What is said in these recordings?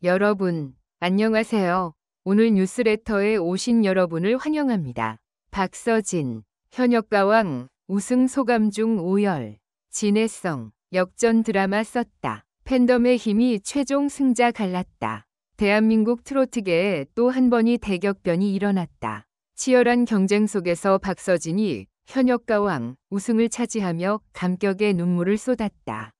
여러분, 안녕하세요. 오늘 뉴스레터에 오신 여러분을 환영합니다. 박서진, 현역가왕, 우승 소감 중 오열, 진해성, 역전 드라마 썼다. 팬덤의 힘이 최종 승자 갈랐다. 대한민국 트로트계에 또 한 번의 대격변이 일어났다. 치열한 경쟁 속에서 박서진이 현역가왕, 우승을 차지하며 감격의 눈물을 쏟았다.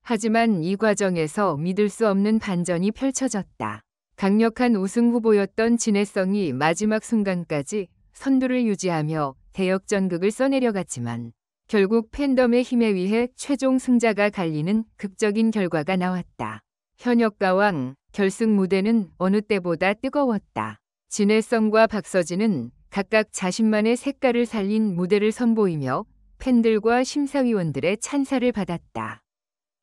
하지만 이 과정에서 믿을 수 없는 반전이 펼쳐졌다. 강력한 우승 후보였던 진해성이 마지막 순간까지 선두를 유지하며 대역전극을 써내려갔지만 결국 팬덤의 힘에 의해 최종 승자가 갈리는 극적인 결과가 나왔다. 현역가왕 결승 무대는 어느 때보다 뜨거웠다. 진해성과 박서진은 각각 자신만의 색깔을 살린 무대를 선보이며 팬들과 심사위원들의 찬사를 받았다.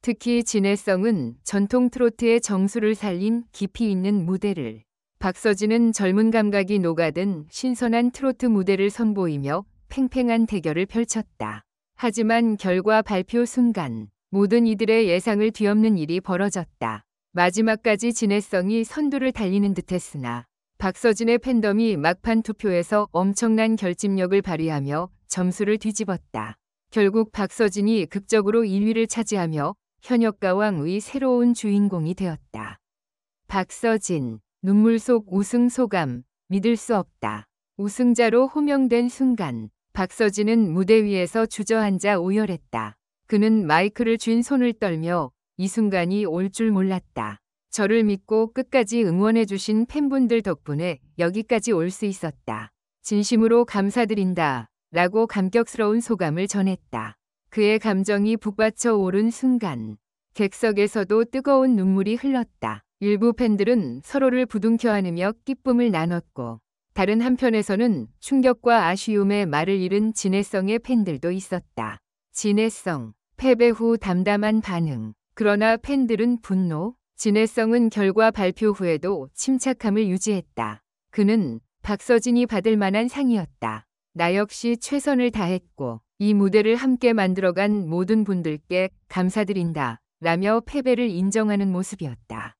특히 진해성은 전통 트로트의 정수를 살린 깊이 있는 무대를, 박서진은 젊은 감각이 녹아든 신선한 트로트 무대를 선보이며 팽팽한 대결을 펼쳤다. 하지만 결과 발표 순간 모든 이들의 예상을 뒤엎는 일이 벌어졌다. 마지막까지 진해성이 선두를 달리는 듯했으나 박서진의 팬덤이 막판 투표에서 엄청난 결집력을 발휘하며 점수를 뒤집었다. 결국 박서진이 극적으로 1위를 차지하며 현역가왕의 새로운 주인공이 되었다. 박서진, 눈물 속 우승 소감, 믿을 수 없다. 우승자로 호명된 순간, 박서진은 무대 위에서 주저앉아 오열했다. 그는 마이크를 쥔 손을 떨며 이 순간이 올 줄 몰랐다. 저를 믿고 끝까지 응원해주신 팬분들 덕분에 여기까지 올 수 있었다. 진심으로 감사드린다. 라고 감격스러운 소감을 전했다. 그의 감정이 북받쳐 오른 순간 객석에서도 뜨거운 눈물이 흘렀다. 일부 팬들은 서로를 부둥켜 안으며 기쁨을 나눴고 다른 한편에서는 충격과 아쉬움에 말을 잃은 진해성의 팬들도 있었다. 진해성, 패배 후 담담한 반응. 그러나 팬들은 분노. 진해성은 결과 발표 후에도 침착함을 유지했다. 그는 박서진이 받을 만한 상이었다. 나 역시 최선을 다했고 이 무대를 함께 만들어간 모든 분들께 감사드린다. 라며 패배를 인정하는 모습이었다.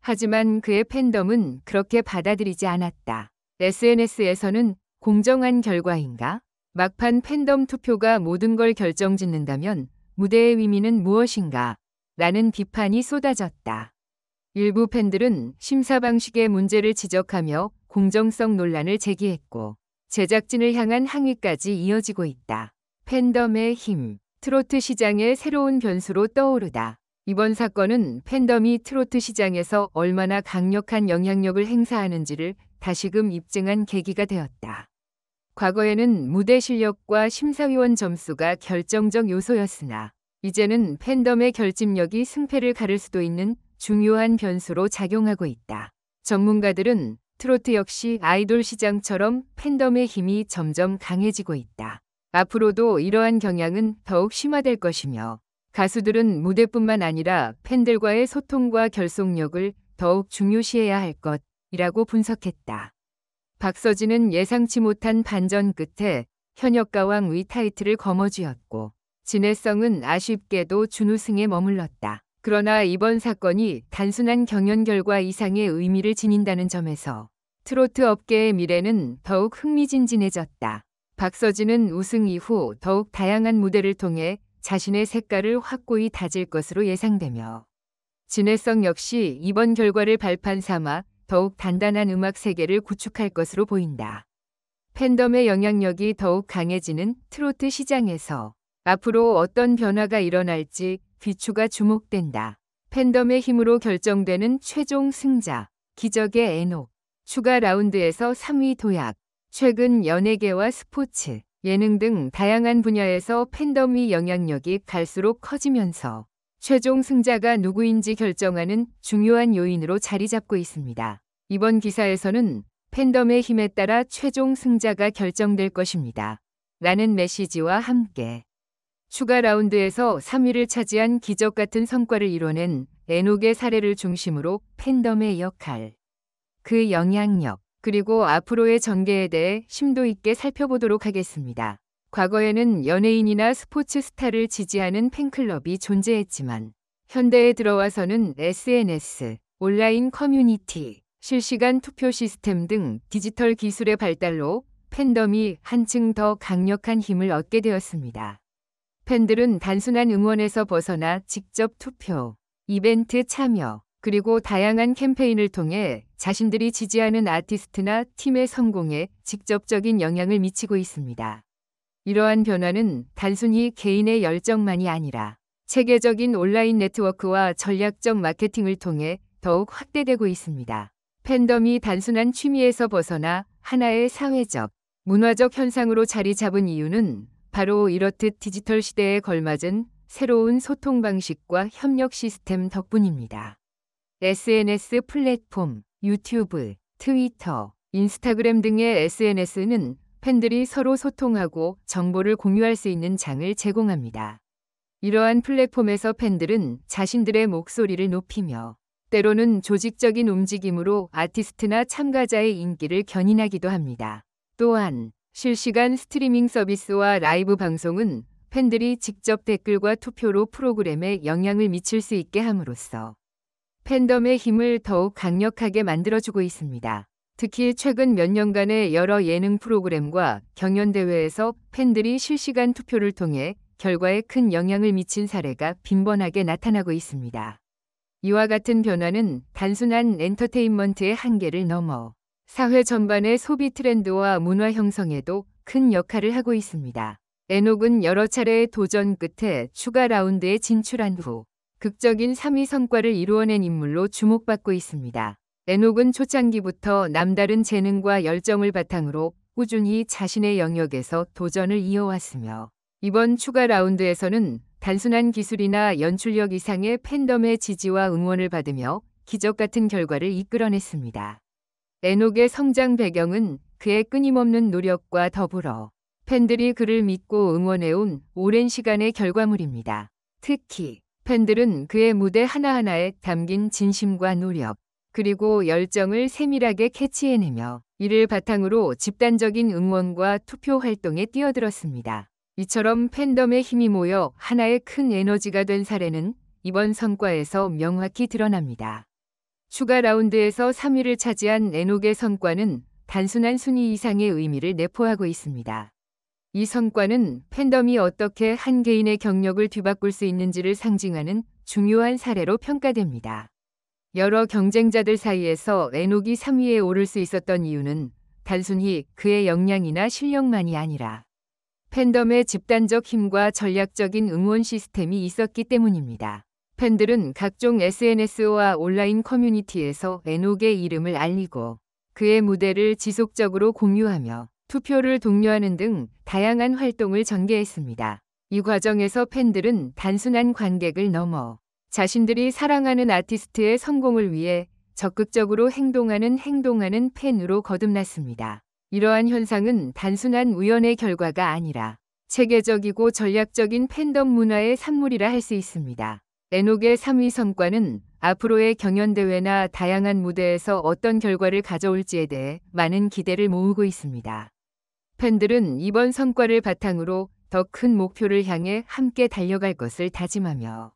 하지만 그의 팬덤은 그렇게 받아들이지 않았다. SNS에서는 공정한 결과인가? 막판 팬덤 투표가 모든 걸 결정짓는다면 무대의 의미는 무엇인가? 라는 비판이 쏟아졌다. 일부 팬들은 심사 방식의 문제를 지적하며 공정성 논란을 제기했고 제작진을 향한 항의까지 이어지고 있다. 팬덤의 힘, 트로트 시장의 새로운 변수로 떠오르다. 이번 사건은 팬덤이 트로트 시장에서 얼마나 강력한 영향력을 행사하는지를 다시금 입증한 계기가 되었다. 과거에는 무대 실력과 심사위원 점수가 결정적 요소였으나 이제는 팬덤의 결집력이 승패를 가를 수도 있는 중요한 변수로 작용하고 있다. 전문가들은 트로트 역시 아이돌 시장처럼 팬덤의 힘이 점점 강해지고 있다. 앞으로도 이러한 경향은 더욱 심화될 것이며 가수들은 무대뿐만 아니라 팬들과의 소통과 결속력을 더욱 중요시해야 할 것이라고 분석했다. 박서진은 예상치 못한 반전 끝에 현역가왕의 타이틀을 거머쥐었고 진해성은 아쉽게도 준우승에 머물렀다. 그러나 이번 사건이 단순한 경연 결과 이상의 의미를 지닌다는 점에서 트로트 업계의 미래는 더욱 흥미진진해졌다. 박서진은 우승 이후 더욱 다양한 무대를 통해 자신의 색깔을 확고히 다질 것으로 예상되며 진해성 역시 이번 결과를 발판 삼아 더욱 단단한 음악 세계를 구축할 것으로 보인다. 팬덤의 영향력이 더욱 강해지는 트로트 시장에서 앞으로 어떤 변화가 일어날지 귀추가 주목된다. 팬덤의 힘으로 결정되는 최종 승자, 기적의 에녹, 추가 라운드에서 3위 도약. 최근 연예계와 스포츠, 예능 등 다양한 분야에서 팬덤의 영향력이 갈수록 커지면서 최종 승자가 누구인지 결정하는 중요한 요인으로 자리 잡고 있습니다. 이번 기사에서는 팬덤의 힘에 따라 최종 승자가 결정될 것입니다. 라는 메시지와 함께 추가 라운드에서 3위를 차지한 기적 같은 성과를 이뤄낸 에녹의 사례를 중심으로 팬덤의 역할, 그 영향력, 그리고 앞으로의 전개에 대해 심도 있게 살펴보도록 하겠습니다. 과거에는 연예인이나 스포츠 스타를 지지하는 팬클럽이 존재했지만 현대에 들어와서는 SNS, 온라인 커뮤니티, 실시간 투표 시스템 등 디지털 기술의 발달로 팬덤이 한층 더 강력한 힘을 얻게 되었습니다. 팬들은 단순한 응원에서 벗어나 직접 투표, 이벤트 참여, 그리고 다양한 캠페인을 통해 자신들이 지지하는 아티스트나 팀의 성공에 직접적인 영향을 미치고 있습니다. 이러한 변화는 단순히 개인의 열정만이 아니라 체계적인 온라인 네트워크와 전략적 마케팅을 통해 더욱 확대되고 있습니다. 팬덤이 단순한 취미에서 벗어나 하나의 사회적, 문화적 현상으로 자리 잡은 이유는 바로 이렇듯 디지털 시대에 걸맞은 새로운 소통 방식과 협력 시스템 덕분입니다. SNS 플랫폼, 유튜브, 트위터, 인스타그램 등의 SNS는 팬들이 서로 소통하고 정보를 공유할 수 있는 장을 제공합니다. 이러한 플랫폼에서 팬들은 자신들의 목소리를 높이며 때로는 조직적인 움직임으로 아티스트나 참가자의 인기를 견인하기도 합니다. 또한 실시간 스트리밍 서비스와 라이브 방송은 팬들이 직접 댓글과 투표로 프로그램에 영향을 미칠 수 있게 함으로써 팬덤의 힘을 더욱 강력하게 만들어주고 있습니다. 특히 최근 몇 년간의 여러 예능 프로그램과 경연대회에서 팬들이 실시간 투표를 통해 결과에 큰 영향을 미친 사례가 빈번하게 나타나고 있습니다. 이와 같은 변화는 단순한 엔터테인먼트의 한계를 넘어 사회 전반의 소비 트렌드와 문화 형성에도 큰 역할을 하고 있습니다. 에녹은 여러 차례의 도전 끝에 추가 라운드에 진출한 후 극적인 3위 성과를 이루어낸 인물로 주목받고 있습니다. 에녹은 초창기부터 남다른 재능과 열정을 바탕으로 꾸준히 자신의 영역에서 도전을 이어왔으며 이번 추가 라운드에서는 단순한 기술이나 연출력 이상의 팬덤의 지지와 응원을 받으며 기적 같은 결과를 이끌어냈습니다. 에녹의 성장 배경은 그의 끊임없는 노력과 더불어 팬들이 그를 믿고 응원해온 오랜 시간의 결과물입니다. 특히 팬들은 그의 무대 하나하나에 담긴 진심과 노력, 그리고 열정을 세밀하게 캐치해내며 이를 바탕으로 집단적인 응원과 투표 활동에 뛰어들었습니다. 이처럼 팬덤의 힘이 모여 하나의 큰 에너지가 된 사례는 이번 성과에서 명확히 드러납니다. 추가 라운드에서 3위를 차지한 에녹의 성과는 단순한 순위 이상의 의미를 내포하고 있습니다. 이 성과는 팬덤이 어떻게 한 개인의 경력을 뒤바꿀 수 있는지를 상징하는 중요한 사례로 평가됩니다. 여러 경쟁자들 사이에서 에녹이 3위에 오를 수 있었던 이유는 단순히 그의 역량이나 실력만이 아니라 팬덤의 집단적 힘과 전략적인 응원 시스템이 있었기 때문입니다. 팬들은 각종 SNS와 온라인 커뮤니티에서 에녹의 이름을 알리고 그의 무대를 지속적으로 공유하며 투표를 독려하는 등 다양한 활동을 전개했습니다. 이 과정에서 팬들은 단순한 관객을 넘어 자신들이 사랑하는 아티스트의 성공을 위해 적극적으로 행동하는 팬으로 거듭났습니다. 이러한 현상은 단순한 우연의 결과가 아니라 체계적이고 전략적인 팬덤 문화의 산물이라 할 수 있습니다. 에녹의 3위 성과는 앞으로의 경연대회나 다양한 무대에서 어떤 결과를 가져올지에 대해 많은 기대를 모으고 있습니다. 팬들은 이번 성과를 바탕으로 더 큰 목표를 향해 함께 달려갈 것을 다짐하며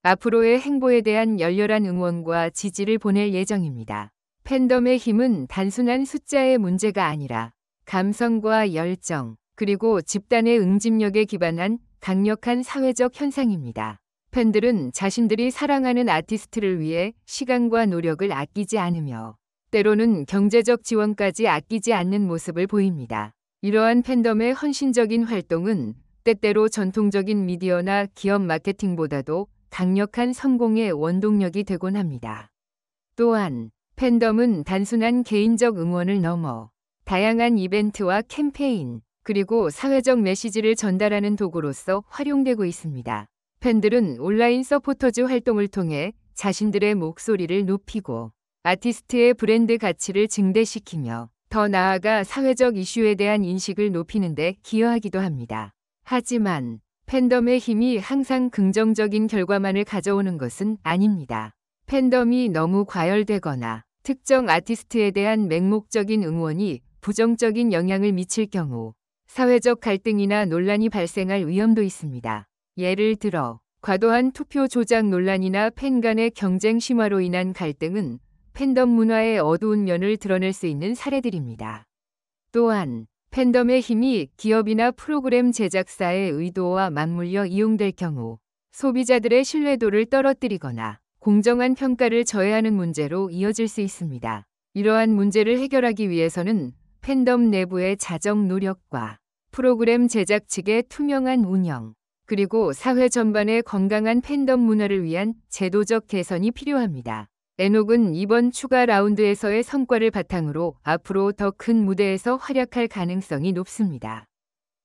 앞으로의 행보에 대한 열렬한 응원과 지지를 보낼 예정입니다. 팬덤의 힘은 단순한 숫자의 문제가 아니라 감성과 열정, 그리고 집단의 응집력에 기반한 강력한 사회적 현상입니다. 팬들은 자신들이 사랑하는 아티스트를 위해 시간과 노력을 아끼지 않으며 때로는 경제적 지원까지 아끼지 않는 모습을 보입니다. 이러한 팬덤의 헌신적인 활동은 때때로 전통적인 미디어나 기업 마케팅보다도 강력한 성공의 원동력이 되곤 합니다. 또한 팬덤은 단순한 개인적 응원을 넘어 다양한 이벤트와 캠페인, 그리고 사회적 메시지를 전달하는 도구로서 활용되고 있습니다. 팬들은 온라인 서포터즈 활동을 통해 자신들의 목소리를 높이고 아티스트의 브랜드 가치를 증대시키며 더 나아가 사회적 이슈에 대한 인식을 높이는 데 기여하기도 합니다. 하지만 팬덤의 힘이 항상 긍정적인 결과만을 가져오는 것은 아닙니다. 팬덤이 너무 과열되거나 특정 아티스트에 대한 맹목적인 응원이 부정적인 영향을 미칠 경우 사회적 갈등이나 논란이 발생할 위험도 있습니다. 예를 들어 과도한 투표 조작 논란이나 팬 간의 경쟁 심화로 인한 갈등은 팬덤 문화의 어두운 면을 드러낼 수 있는 사례들입니다. 또한 팬덤의 힘이 기업이나 프로그램 제작사의 의도와 맞물려 이용될 경우 소비자들의 신뢰도를 떨어뜨리거나 공정한 평가를 저해하는 문제로 이어질 수 있습니다. 이러한 문제를 해결하기 위해서는 팬덤 내부의 자정 노력과 프로그램 제작 측의 투명한 운영, 그리고 사회 전반의 건강한 팬덤 문화를 위한 제도적 개선이 필요합니다. 에녹은 이번 추가 라운드에서의 성과를 바탕으로 앞으로 더 큰 무대에서 활약할 가능성이 높습니다.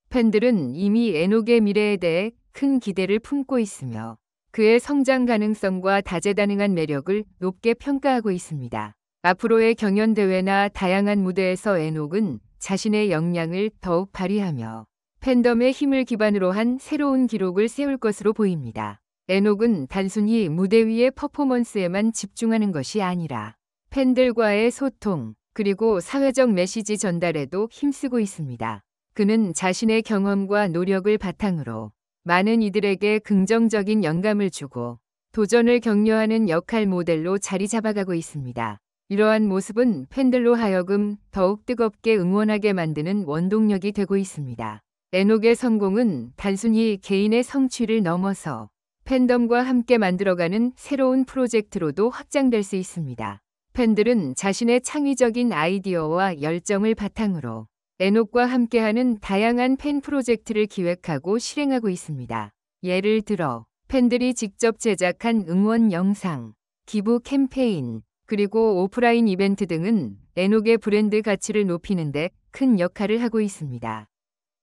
팬들은 이미 에녹의 미래에 대해 큰 기대를 품고 있으며 그의 성장 가능성과 다재다능한 매력을 높게 평가하고 있습니다. 앞으로의 경연대회나 다양한 무대에서 에녹은 자신의 역량을 더욱 발휘하며 팬덤의 힘을 기반으로 한 새로운 기록을 세울 것으로 보입니다. 에녹은 단순히 무대 위의 퍼포먼스에만 집중하는 것이 아니라 팬들과의 소통, 그리고 사회적 메시지 전달에도 힘쓰고 있습니다. 그는 자신의 경험과 노력을 바탕으로 많은 이들에게 긍정적인 영감을 주고 도전을 격려하는 역할 모델로 자리 잡아가고 있습니다. 이러한 모습은 팬들로 하여금 더욱 뜨겁게 응원하게 만드는 원동력이 되고 있습니다. 에녹의 성공은 단순히 개인의 성취를 넘어서 팬덤과 함께 만들어가는 새로운 프로젝트로도 확장될 수 있습니다. 팬들은 자신의 창의적인 아이디어와 열정을 바탕으로 에녹과 함께하는 다양한 팬 프로젝트를 기획하고 실행하고 있습니다. 예를 들어 팬들이 직접 제작한 응원 영상, 기부 캠페인, 그리고 오프라인 이벤트 등은 에녹의 브랜드 가치를 높이는 데 큰 역할을 하고 있습니다.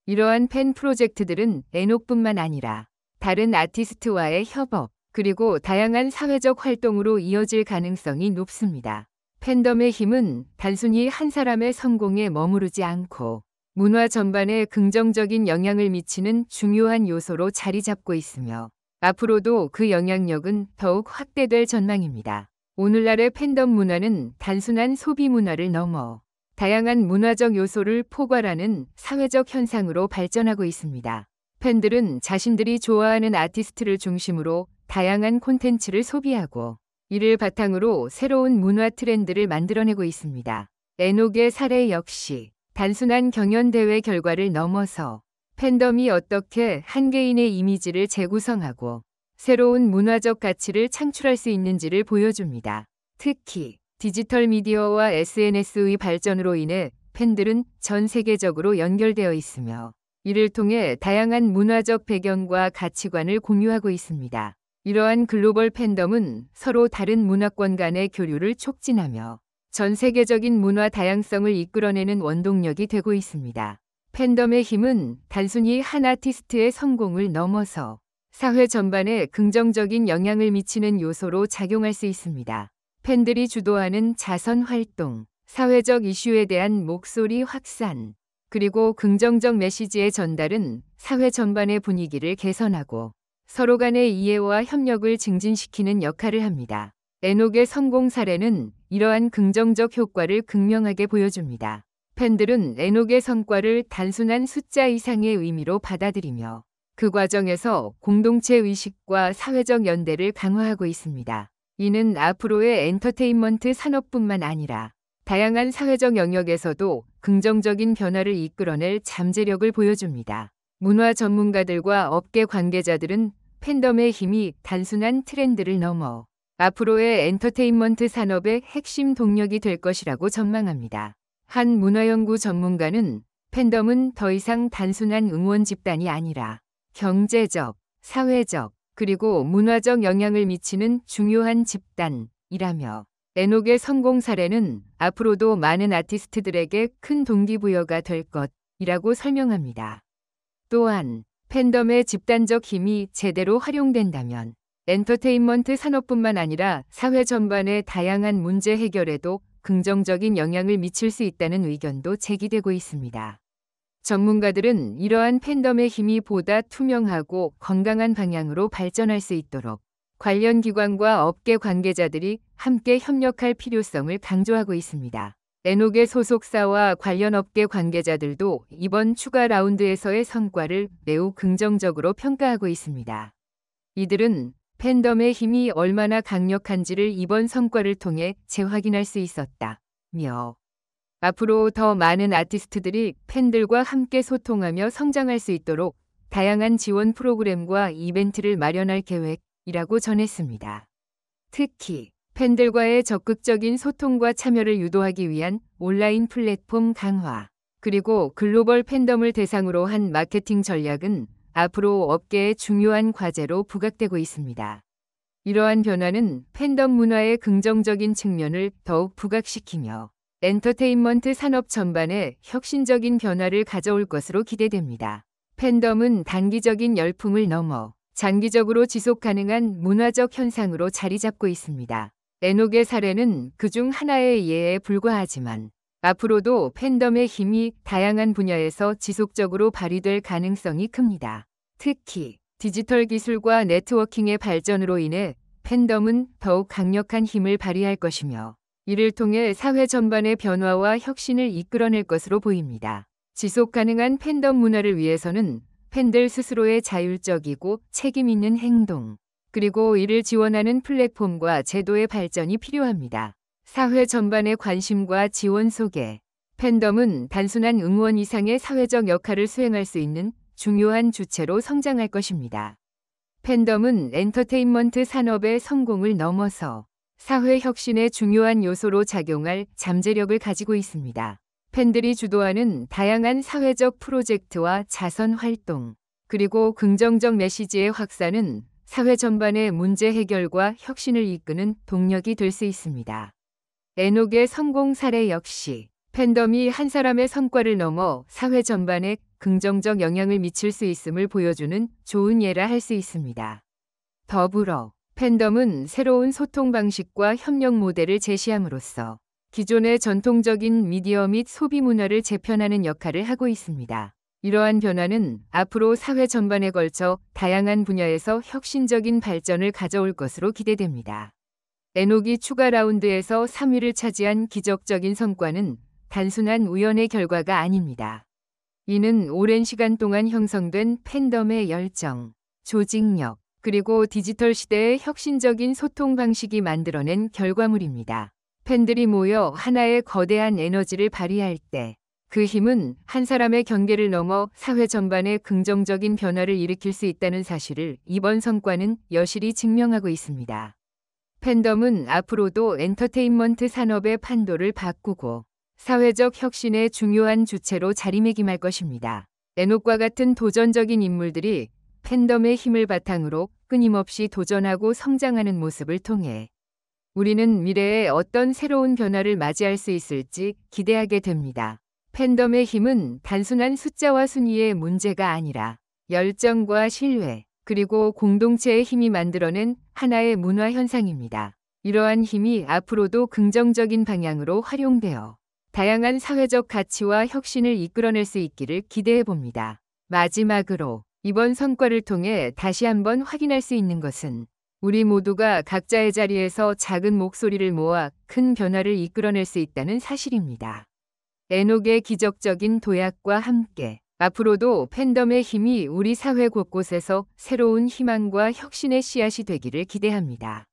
이러한 팬 프로젝트들은 에녹뿐만 아니라 다른 아티스트와의 협업, 그리고 다양한 사회적 활동으로 이어질 가능성이 높습니다. 팬덤의 힘은 단순히 한 사람의 성공에 머무르지 않고 문화 전반에 긍정적인 영향을 미치는 중요한 요소로 자리 잡고 있으며 앞으로도 그 영향력은 더욱 확대될 전망입니다. 오늘날의 팬덤 문화는 단순한 소비 문화를 넘어 다양한 문화적 요소를 포괄하는 사회적 현상으로 발전하고 있습니다. 팬들은 자신들이 좋아하는 아티스트를 중심으로 다양한 콘텐츠를 소비하고 이를 바탕으로 새로운 문화 트렌드를 만들어내고 있습니다. 에녹의 사례 역시 단순한 경연대회 결과를 넘어서 팬덤이 어떻게 한 개인의 이미지를 재구성하고 새로운 문화적 가치를 창출할 수 있는지를 보여줍니다. 특히 디지털 미디어와 SNS의 발전으로 인해 팬들은 전 세계적으로 연결되어 있으며 이를 통해 다양한 문화적 배경과 가치관을 공유하고 있습니다. 이러한 글로벌 팬덤은 서로 다른 문화권 간의 교류를 촉진하며 전 세계적인 문화 다양성을 이끌어내는 원동력이 되고 있습니다. 팬덤의 힘은 단순히 한 아티스트의 성공을 넘어서 사회 전반에 긍정적인 영향을 미치는 요소로 작용할 수 있습니다. 팬들이 주도하는 자선 활동, 사회적 이슈에 대한 목소리 확산, 그리고 긍정적 메시지의 전달은 사회 전반의 분위기를 개선하고 서로 간의 이해와 협력을 증진시키는 역할을 합니다. 에녹의 성공 사례는 이러한 긍정적 효과를 극명하게 보여줍니다. 팬들은 에녹의 성과를 단순한 숫자 이상의 의미로 받아들이며 그 과정에서 공동체 의식과 사회적 연대를 강화하고 있습니다. 이는 앞으로의 엔터테인먼트 산업뿐만 아니라 다양한 사회적 영역에서도 긍정적인 변화를 이끌어낼 잠재력을 보여줍니다. 문화 전문가들과 업계 관계자들은 팬덤의 힘이 단순한 트렌드를 넘어 앞으로의 엔터테인먼트 산업의 핵심 동력이 될 것이라고 전망합니다. 한 문화연구 전문가는 팬덤은 더 이상 단순한 응원 집단이 아니라 경제적, 사회적, 그리고 문화적 영향을 미치는 중요한 집단이라며 에녹의 성공 사례는 앞으로도 많은 아티스트들에게 큰 동기부여가 될 것이라고 설명합니다. 또한 팬덤의 집단적 힘이 제대로 활용된다면 엔터테인먼트 산업뿐만 아니라 사회 전반의 다양한 문제 해결에도 긍정적인 영향을 미칠 수 있다는 의견도 제기되고 있습니다. 전문가들은 이러한 팬덤의 힘이 보다 투명하고 건강한 방향으로 발전할 수 있도록 관련 기관과 업계 관계자들이 함께 협력할 필요성을 강조하고 있습니다. 에녹의 소속사와 관련 업계 관계자들도 이번 추가 라운드에서의 성과를 매우 긍정적으로 평가하고 있습니다. 이들은 팬덤의 힘이 얼마나 강력한지를 이번 성과를 통해 재확인할 수 있었다며 앞으로 더 많은 아티스트들이 팬들과 함께 소통하며 성장할 수 있도록 다양한 지원 프로그램과 이벤트를 마련할 계획이라고 전했습니다. 특히 팬들과의 적극적인 소통과 참여를 유도하기 위한 온라인 플랫폼 강화, 그리고 글로벌 팬덤을 대상으로 한 마케팅 전략은 앞으로 업계의 중요한 과제로 부각되고 있습니다. 이러한 변화는 팬덤 문화의 긍정적인 측면을 더욱 부각시키며 엔터테인먼트 산업 전반에 혁신적인 변화를 가져올 것으로 기대됩니다. 팬덤은 단기적인 열풍을 넘어 장기적으로 지속 가능한 문화적 현상으로 자리 잡고 있습니다. 에녹의 사례는 그중 하나의 예에 불과하지만 앞으로도 팬덤의 힘이 다양한 분야에서 지속적으로 발휘될 가능성이 큽니다. 특히 디지털 기술과 네트워킹의 발전으로 인해 팬덤은 더욱 강력한 힘을 발휘할 것이며 이를 통해 사회 전반의 변화와 혁신을 이끌어낼 것으로 보입니다. 지속 가능한 팬덤 문화를 위해서는 팬들 스스로의 자율적이고 책임 있는 행동, 그리고 이를 지원하는 플랫폼과 제도의 발전이 필요합니다. 사회 전반의 관심과 지원 속에 팬덤은 단순한 응원 이상의 사회적 역할을 수행할 수 있는 중요한 주체로 성장할 것입니다. 팬덤은 엔터테인먼트 산업의 성공을 넘어서 사회 혁신의 중요한 요소로 작용할 잠재력을 가지고 있습니다. 팬들이 주도하는 다양한 사회적 프로젝트와 자선 활동, 그리고 긍정적 메시지의 확산은 사회 전반의 문제 해결과 혁신을 이끄는 동력이 될 수 있습니다. 에녹의 성공 사례 역시 팬덤이 한 사람의 성과를 넘어 사회 전반에 긍정적 영향을 미칠 수 있음을 보여주는 좋은 예라 할 수 있습니다. 더불어 팬덤은 새로운 소통 방식과 협력 모델을 제시함으로써 기존의 전통적인 미디어 및 소비 문화를 재편하는 역할을 하고 있습니다. 이러한 변화는 앞으로 사회 전반에 걸쳐 다양한 분야에서 혁신적인 발전을 가져올 것으로 기대됩니다. 에녹이 추가 라운드에서 3위를 차지한 기적적인 성과는 단순한 우연의 결과가 아닙니다. 이는 오랜 시간 동안 형성된 팬덤의 열정, 조직력, 그리고 디지털 시대의 혁신적인 소통 방식이 만들어낸 결과물입니다. 팬들이 모여 하나의 거대한 에너지를 발휘할 때 그 힘은 한 사람의 경계를 넘어 사회 전반에 긍정적인 변화를 일으킬 수 있다는 사실을 이번 성과는 여실히 증명하고 있습니다. 팬덤은 앞으로도 엔터테인먼트 산업의 판도를 바꾸고 사회적 혁신의 중요한 주체로 자리매김할 것입니다. 에녹과 같은 도전적인 인물들이 팬덤의 힘을 바탕으로 끊임없이 도전하고 성장하는 모습을 통해 우리는 미래에 어떤 새로운 변화를 맞이할 수 있을지 기대하게 됩니다. 팬덤의 힘은 단순한 숫자와 순위의 문제가 아니라 열정과 신뢰, 그리고 공동체의 힘이 만들어낸 하나의 문화 현상입니다. 이러한 힘이 앞으로도 긍정적인 방향으로 활용되어 다양한 사회적 가치와 혁신을 이끌어낼 수 있기를 기대해 봅니다. 마지막으로 이번 성과를 통해 다시 한번 확인할 수 있는 것은 우리 모두가 각자의 자리에서 작은 목소리를 모아 큰 변화를 이끌어낼 수 있다는 사실입니다. 에녹의 기적적인 도약과 함께 앞으로도 팬덤의 힘이 우리 사회 곳곳에서 새로운 희망과 혁신의 씨앗이 되기를 기대합니다.